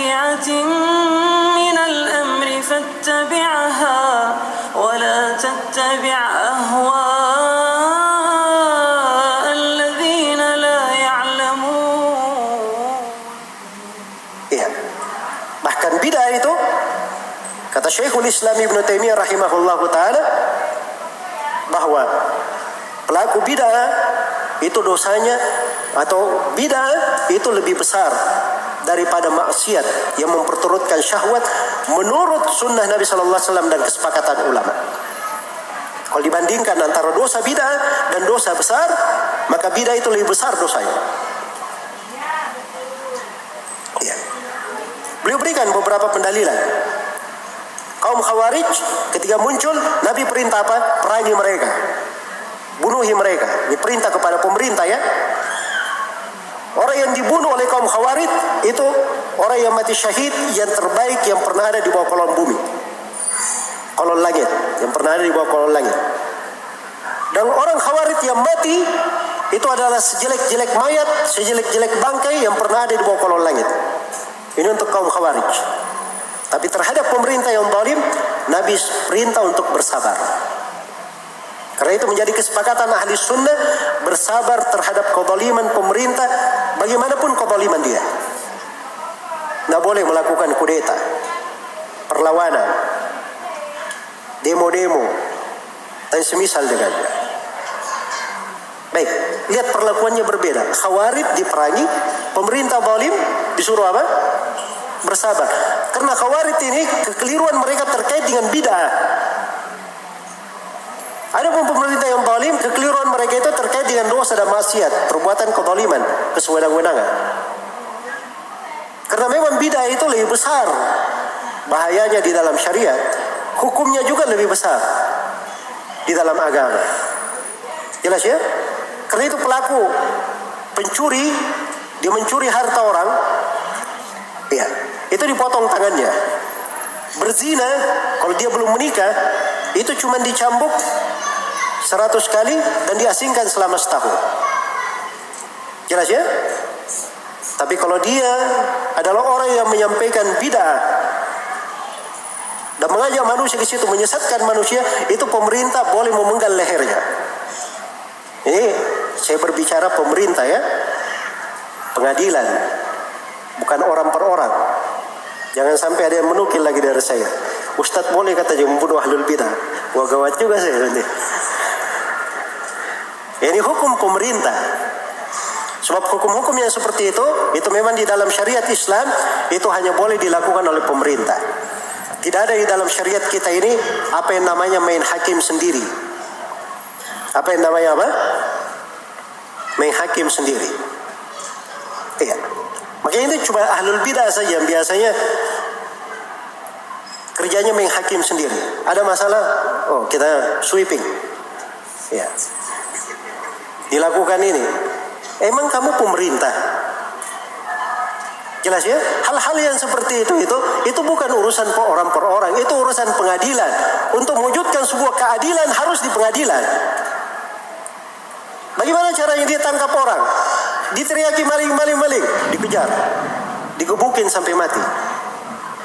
شريعة من الأمر فاتبعها ولا تتبع أهواء الذين لا يعلمون. Iya. Bahkan bid'ah itu, kata Syekhul Islam Ibnu Taimiyah rahimahullahu taala, bahwa pelaku bid'ah itu dosanya atau bid'ah itu lebih besar daripada maksiat yang memperturutkan syahwat menurut sunnah Nabi sallallahu alaihi wasallam dan kesepakatan ulama. Kalau dibandingkan antara dosa bid'ah dan dosa besar, maka bid'ah itu lebih besar dosanya. Ya. Beliau berikan beberapa pendalilan. Kaum Khawarij ketika muncul, Nabi perintah apa? Perangi mereka, bunuhi mereka. Ini perintah kepada pemerintah ya. Orang yang dibunuh oleh kaum Khawarij itu orang yang mati syahid yang terbaik yang pernah ada di bawah kolong bumi, kolong langit, yang pernah ada di bawah kolong langit. Dan orang Khawarij yang mati itu adalah sejelek-jelek mayat, sejelek-jelek bangkai yang pernah ada di bawah kolong langit. Ini untuk kaum Khawarij. Tapi terhadap pemerintah yang zalim, Nabi perintah untuk bersabar. Karena itu menjadi kesepakatan ahli sunnah bersabar terhadap kezaliman pemerintah, bagaimanapun kezaliman dia. Tidak boleh melakukan kudeta, perlawanan, demo-demo, dan semisal dengannya. Baik, lihat perlakuannya berbeda. Khawarij diperangi, pemerintah zalim disuruh apa? Bersabar. Karena Khawarij ini kekeliruan mereka terkait dengan bid'ah. Ada pun pemerintah yang zalim, kekeliruan mereka itu terkait dengan dosa dan maksiat, perbuatan kezaliman, kesewenang-wenangan. Karena memang bid'ah itu lebih besar bahayanya di dalam syariat, hukumnya juga lebih besar di dalam agama. Jelas ya? Karena itu pelaku pencuri, dia mencuri harta orang, ya, itu dipotong tangannya. Berzina, kalau dia belum menikah, itu cuma dicambuk 100 kali dan diasingkan selama setahun. Jelas ya? Tapi kalau dia adalah orang yang menyampaikan bid'ah dan mengajak manusia ke situ, menyesatkan manusia, itu pemerintah boleh memenggal lehernya. Ini saya berbicara pemerintah ya, pengadilan, bukan orang per orang. Jangan sampai ada yang menukil lagi dari saya. Ustadz boleh katanya membunuh ahlul bidah. Wah gawat juga saya nanti. Ini hukum pemerintah. Sebab hukum-hukum yang seperti itu memang di dalam syariat Islam itu hanya boleh dilakukan oleh pemerintah. Tidak ada di dalam syariat kita ini apa yang namanya main hakim sendiri. Apa yang namanya apa? Main hakim sendiri. Iya. Makanya itu cuma ahlul bidah saja yang biasanya kerjanya main hakim sendiri. Ada masalah, oh kita sweeping. Ya. Dilakukan ini. Emang kamu pemerintah? Jelas ya? Hal-hal yang seperti itu bukan urusan orang per orang, itu urusan pengadilan. Untuk mewujudkan sebuah keadilan harus di pengadilan. Bagaimana caranya dia tangkap orang? Diteriaki maling, dikejar, digebukin sampai mati.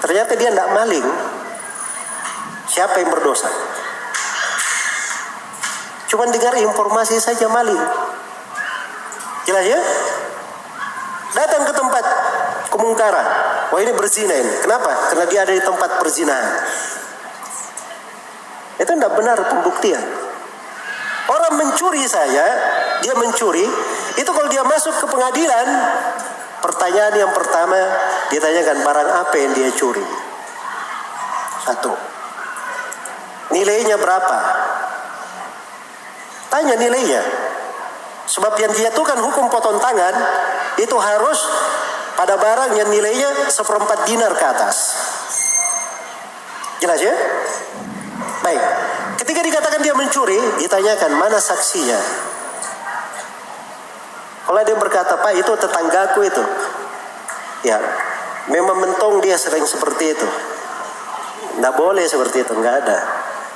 Ternyata dia tidak maling. Siapa yang berdosa? Cuma dengar informasi saja maling. Jelas ya? Datang ke tempat kemungkaran. Wah ini berzina ini. Kenapa? Karena dia ada di tempat perzinahan. Itu tidak benar pembuktian. Orang mencuri saja, dia mencuri, itu kalau dia masuk ke pengadilan, pertanyaan yang pertama ditanyakan barang apa yang dia curi. Satu, nilainya berapa? Tanya nilainya. Sebab yang dijatuhkan hukum potong tangan itu harus pada barang yang nilainya 1/4 dinar ke atas. Jelas ya? Baik. Ketika dikatakan dia mencuri, ditanyakan mana saksinya. Kalau dia berkata, Pak itu tetanggaku itu. Ya, memang mentong dia sering seperti itu. Nggak boleh seperti itu, nggak ada.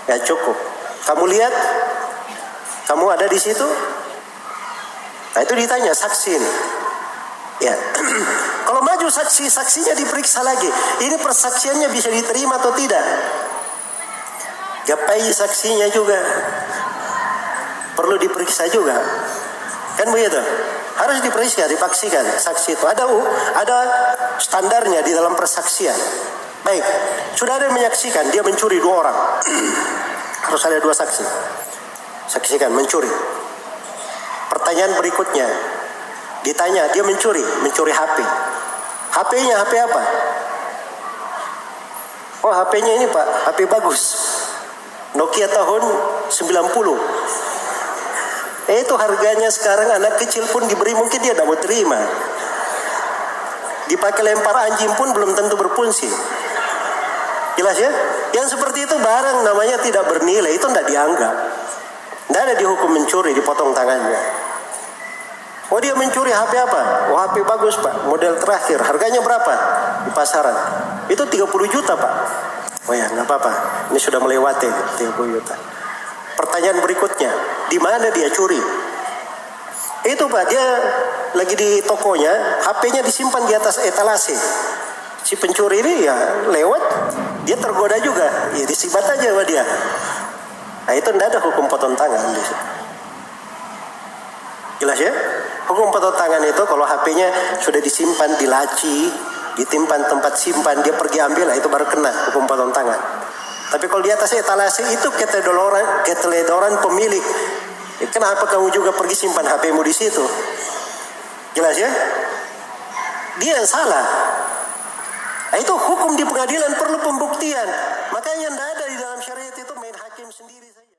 Nggak cukup. Kamu lihat, kamu ada di situ. Nah itu ditanya saksi ini. Ya, kalau maju maju saksi-saksinya diperiksa lagi. Ini persaksiannya bisa diterima atau tidak? Gapai saksinya juga perlu diperiksa juga. Kan begitu? Harus diperiksa, dipaksikan saksi itu. Ada standarnya di dalam persaksian. Baik, sudah ada yang menyaksikan dia mencuri 2 orang. Harus ada 2 saksi. Saksikan mencuri. Pertanyaan berikutnya, ditanya dia mencuri HP. HP-nya HP apa? Oh, HP-nya ini Pak, HP bagus. Nokia tahun 90. Itu harganya sekarang anak kecil pun diberi mungkin dia tidak mau terima. Dipakai lempar anjing pun belum tentu berfungsi. Jelas ya? Yang seperti itu barang namanya tidak bernilai, itu tidak dianggap. Tidak ada dihukum mencuri, dipotong tangannya. Oh, dia mencuri HP apa? Oh, HP bagus Pak, model terakhir. Harganya berapa? Di pasaran. Itu 30 juta Pak. Oh ya, nggak apa-apa. Ini sudah melewati 30 juta. Pertanyaan berikutnya, di mana dia curi? Itu Pak, dia lagi di tokonya, HP-nya disimpan di atas etalase. Si pencuri ini ya lewat, dia tergoda juga, ya disibat aja sama dia. Nah itu tidak ada hukum potong tangan di situ. Jelas ya? Hukum potong tangan itu kalau HP-nya sudah disimpan di laci, ditimpan tempat simpan, dia pergi ambil, nah itu baru kena hukum potong tangan. Tapi kalau di atas etalase itu keteledoran pemilik. Kenapa kamu juga pergi simpan HP-mu di situ? Jelas ya? Dia yang salah. Nah, itu hukum di pengadilan perlu pembuktian. Makanya tidak ada di dalam syariat itu main hakim sendiri saja.